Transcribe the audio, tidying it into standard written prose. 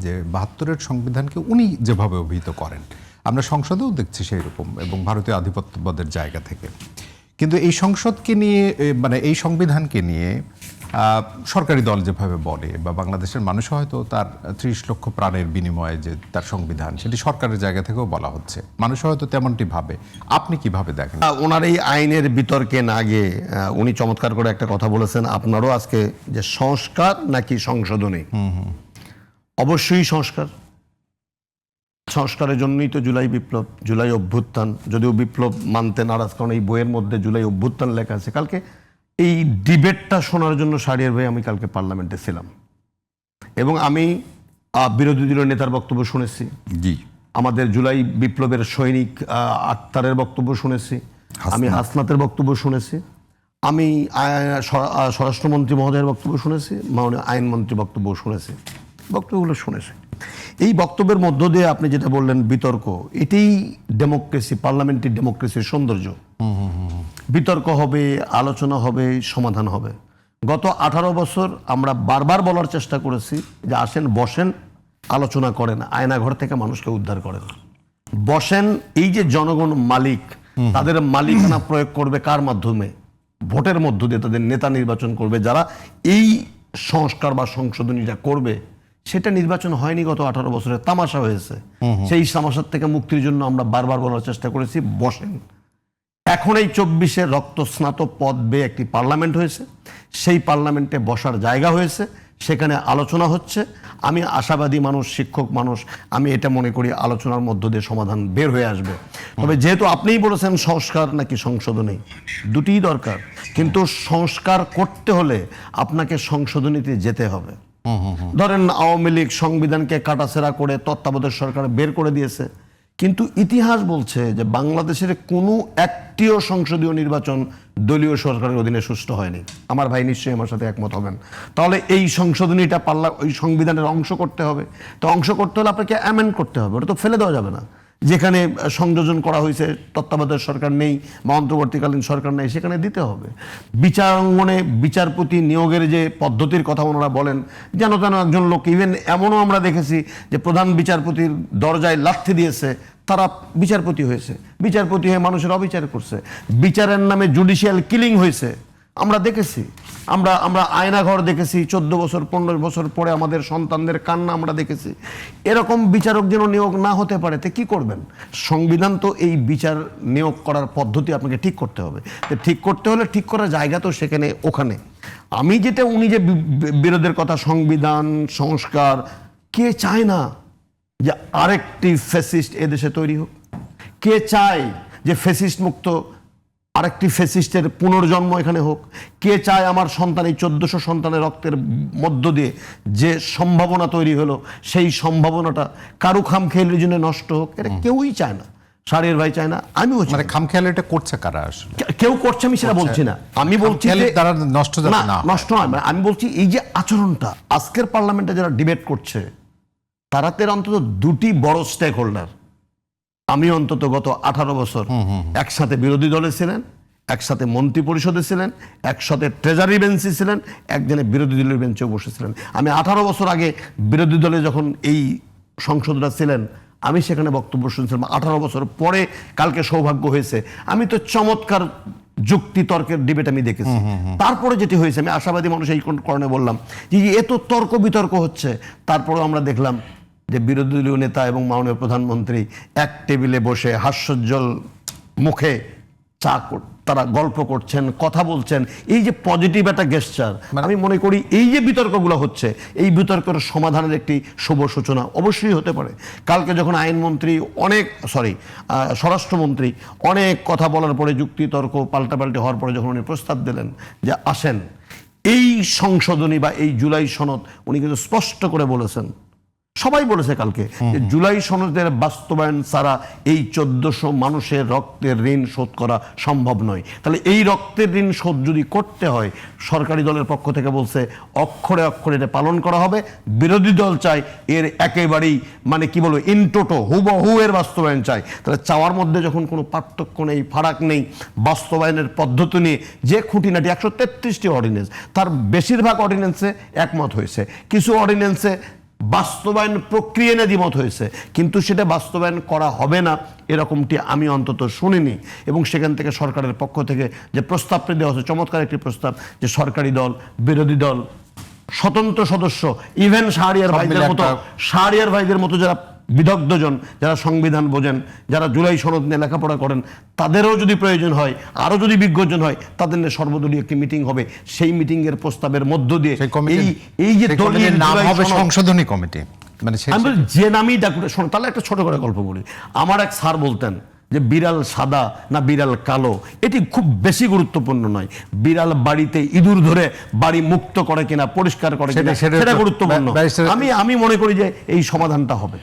যে ৭২-এর সংবিধানকে উনি যেভাবে অভিহিত করেন, আমরা সংসদেও দেখছি সেই রকম, এবং ভারতীয় আধিপত্যবাদের জায়গা থেকে। কিন্তু এই সংসদকে নিয়ে, মানে এই সংবিধানকে নিয়ে সরকারি দল যেভাবে বলে, বা বাংলাদেশের মানুষ হয়তো তার ৩০ লক্ষ প্রাণের বিনিময়ে যে তার সংবিধান, সেটি সরকারের জায়গা থেকেও বলা হচ্ছে, মানুষ হয়তো তেমনটি ভাবে। আপনি কিভাবে দেখেন? ওনার এই আইনের বিতর্কে না গিয়ে উনি চমৎকার করে একটা কথা বলেছেন, আপনারও আজকে, যে সংস্কার নাকি সংশোধনী। অবশ্যই সংস্কার। সংস্কারের জন্যই তো জুলাই বিপ্লব, জুলাই অভ্যুত্থান। যদিও বিপ্লব মানতে নারাজ, কারণ এই বইয়ের মধ্যে জুলাই অভ্যুত্থান লেখা আছে। কালকে এই ডিবেটটা শোনার জন্য শাহরিয়ার ভাই, আমি কালকে পার্লামেন্টে ছিলাম এবং আমি বিরোধী দলীয় নেতার বক্তব্য শুনেছি, জি, আমাদের জুলাই বিপ্লবের সৈনিক আক্তারের বক্তব্য শুনেছি, আমি হাসনাতের বক্তব্য শুনেছি, আমি স্বরাষ্ট্রমন্ত্রী মহোদয়ের বক্তব্য শুনেছি, মাননীয় আইনমন্ত্রী বক্তব্য শুনেছি, বক্তব্যগুলো শুনেছি। এই বক্তব্যের মধ্য দিয়ে আপনি যেটা বললেন বিতর্ক, এটাই ডেমোক্রেসি, পার্লামেন্টারি ডেমোক্রেসির সৌন্দর্য। বিতর্ক হবে, আলোচনা হবে, সমাধান হবে। গত 18 বছর আমরা বারবার বলার চেষ্টা করেছি যে আসেন, বসেন, আলোচনা করেন, আয়নাঘর থেকে মানুষকে উদ্ধার করেন, বসেন। এই যে জনগণ মালিক, তাদের মালিকানা প্রয়োগ করবে কার মাধ্যমে? ভোটের মধ্য দিয়ে তাদের নেতা নির্বাচন করবে, যারা এই সংস্কার বা সংশোধনীটা করবে। সেটা নির্বাচন হয়নি, গত 18 বছরে তামাশা হয়েছে। সেই তামাশার থেকে মুক্তির জন্য আমরা বারবার বলার চেষ্টা করেছি, বসেন। এখন এই 24-এ রক্তস্নাত পদ বেয়ে একটি পার্লামেন্ট হয়েছে, সেই পার্লামেন্টে বসার জায়গা হয়েছে, সেখানে আলোচনা হচ্ছে। আমি আশাবাদী মানুষ, শিক্ষক মানুষ, আমি এটা মনে করি আলোচনার মধ্য দিয়ে সমাধান বের হয়ে আসবে। তবে যেহেতু আপনিই বলেছেন সংস্কার নাকি সংশোধনী, দুটিই দরকার, কিন্তু সংস্কার করতে হলে আপনাকে সংশোধনীতে যেতে হবে। ধরেন আওয়ামী লীগ সংবিধানকে কাটাছেড়া করে তত্ত্বাবধায়ক সরকার বের করে দিয়েছে, কিন্তু ইতিহাস বলছে যে বাংলাদেশের কোনো একটিও সংসদীয় নির্বাচন দলীয় সরকারের অধীনে সুষ্ঠু হয়নি। আমার ভাই নিশ্চয়ই আমার সাথে একমত হবেন। তাহলে এই সংশোধনীটা ওই সংবিধানের অংশ করতে হবে। তো অংশ করতে হলে আপনাকে অ্যামেন্ড করতে হবে, ওটা তো ফেলে দেওয়া যাবে না। যেখানে সংযোজন করা হয়েছে, তত্ত্বাবধায়ক সরকার নেই বা অন্তর্বর্তীকালীন সরকার নেই, সেখানে দিতে হবে। বিচারাঙ্গনে বিচারপতি নিয়োগের যে পদ্ধতির কথা ওনারা বলেন, যেন তেন একজন লোক, ইভেন এমনও আমরা দেখেছি যে প্রধান বিচারপতির দরজায় লাথি দিয়েছে, তারা বিচারপতি হয়েছে, বিচারপতি হয়ে মানুষের অবিচার করছে, বিচারের নামে জুডিশিয়াল কিলিং হয়েছে, আমরা দেখেছি। আমরা আয়নাঘর দেখেছি, 14 বছর 15 বছর পরে আমাদের সন্তানদের কান্না আমরা দেখেছি। এরকম বিচারক যেন নিয়োগ না হতে পারে, তো কি করবেন? সংবিধান তো এই বিচার নিয়োগ করার পদ্ধতি আপনাকে ঠিক করতে হবে। তো ঠিক করতে হলে ঠিক করার জায়গা তো সেখানে, ওখানে। আমি যেটা, উনি যে বিরোধের কথা, সংবিধান সংস্কার, কে চায় না যে আরেকটি ফ্যাসিস্ট এদেশে তৈরি হোক? কে চায় যে ফ্যাসিস্ট মুক্ত আরেকটি ফ্যাসিস্টের পুনর্জন্ম এখানে হোক? কে চায় আমার সন্তান, এই 1400 সন্তানের রক্তের মধ্য দিয়ে যে সম্ভাবনা তৈরি হলো, সেই সম্ভাবনাটা কারু খামখেয়ালির জন্য নষ্ট হোক? এটা কেউই চায় না। শাহরিয়ার ভাই চায় না, আমিও চাই। মানে খামখেয়ালিটা করছে কারা? আসলে কেউ করছে, আমি সেটা বলছি না। আমি বলছি তারা নষ্ট না, নষ্ট নয়। আমি বলছি এই যে আচরণটা, আজকের পার্লামেন্টে যারা ডিবেট করছে, তারাতে অন্তত দুটি বড় স্টেক হোল্ডার। আমি অন্তত গত 18 বছর একসাথে বিরোধী দলে ছিলেন, একসাথে মন্ত্রী পরিষদে ছিলেন, একসাথে ট্রেজারি বেঞ্চে ছিলেন, একজনে বিরোধী দলের বেঞ্চেও বসেছিলেন। আমি 18 বছর আগে বিরোধী দলে যখন এই সংসদরা ছিলেন, আমি সেখানে বক্তব্য শুনছিলাম। 18 বছর পরে কালকে সৌভাগ্য হয়েছে, আমি তো চমৎকার যুক্তি তর্কের ডিবেট আমি দেখেছি। তারপরে যেটি হয়েছে, আমি আশাবাদী মানুষ এই কারণে বললাম যে এত তর্ক বিতর্ক হচ্ছে, তারপরেও আমরা দেখলাম যে বিরোধী দলীয় নেতা এবং মাননীয় প্রধানমন্ত্রী এক টেবিলে বসে হাস্যোজ্জ্বল মুখে তারা গল্প করছেন, কথা বলছেন। এই যে পজিটিভ একটা গেস্টার, আমি মনে করি এই যে বিতর্কগুলো হচ্ছে, এই বিতর্কের সমাধানের একটি শুভ সূচনা অবশ্যই হতে পারে। কালকে যখন আইনমন্ত্রী স্বরাষ্ট্রমন্ত্রী অনেক কথা বলার পরে, যুক্তি তর্ক পাল্টাপাল্টি হওয়ার পরে, যখন উনি প্রস্তাব দিলেন যে আসেন এই সংশোধনী বা এই জুলাই সনদ, উনি কিন্তু স্পষ্ট করে বলেছেন, সবাই বলেছে কালকে, যে জুলাই সনদের বাস্তবায়ন ছাড়া এই 1400 মানুষের রক্তের ঋণ শোধ করা সম্ভব নয়। তাহলে এই রক্তের ঋণ শোধ যদি করতে হয়, সরকারি দলের পক্ষ থেকে বলছে অক্ষরে অক্ষরে এটা পালন করা হবে। বিরোধী দল চায় এর একেবারেই, মানে কি বলবো, ইনটোটো হুবহু এর বাস্তবায়ন চায়। তাহলে চাওয়ার মধ্যে যখন কোনো পার্থক্য নেই, ফারাক নেই, বাস্তবায়নের পদ্ধতি নিয়ে যে খুঁটিনাটি 133টি অর্ডিন্যান্স, তার বেশিরভাগ অর্ডিন্যান্সে একমত হয়েছে। কিছু অর্ডিন্যান্সে বাস্তবায়ন প্রক্রিয়া নিয়ে দ্বিমত হয়েছে, কিন্তু সেটা বাস্তবায়ন করা হবে না এরকমটি আমি অন্তত শুনিনি। এবং সেখান থেকে সরকারের পক্ষ থেকে যে প্রস্তাবটি দেওয়া হচ্ছে, চমৎকার একটি প্রস্তাব, যে সরকারি দল, বিরোধী দল, স্বতন্ত্র সদস্য, ইভেন শাহরিয়ার ভাইদের মতো যারা বিদগ্ধজন, যারা সংবিধান বোঝেন, যারা জুলাই সনদ নিয়ে লেখাপড়া করেন, তাদেরও যদি প্রয়োজন হয়, আরও যদি বিজ্ঞজন হয়, তাদের নিয়ে সর্বদলীয় একটি মিটিং হবে। সেই মিটিংয়ের প্রস্তাবের মধ্য দিয়ে এই যে দলীয় নাম হবে সংশোধনী কমিটি, মানে আমি বলি যে নামই ডাকুন। তাহলে একটা ছোট করে গল্প বলি। আমার এক স্যার বলতেন যে বিড়াল সাদা না বিড়াল কালো এটি খুব বেশি গুরুত্বপূর্ণ নয়, বিড়াল বাড়িতে ইঁদুর ধরে বাড়ি মুক্ত করে কিনা, পরিষ্কার করে কিনা, সেটা গুরুত্বপূর্ণ। আমি মনে করি যে এই সমাধানটা হবে।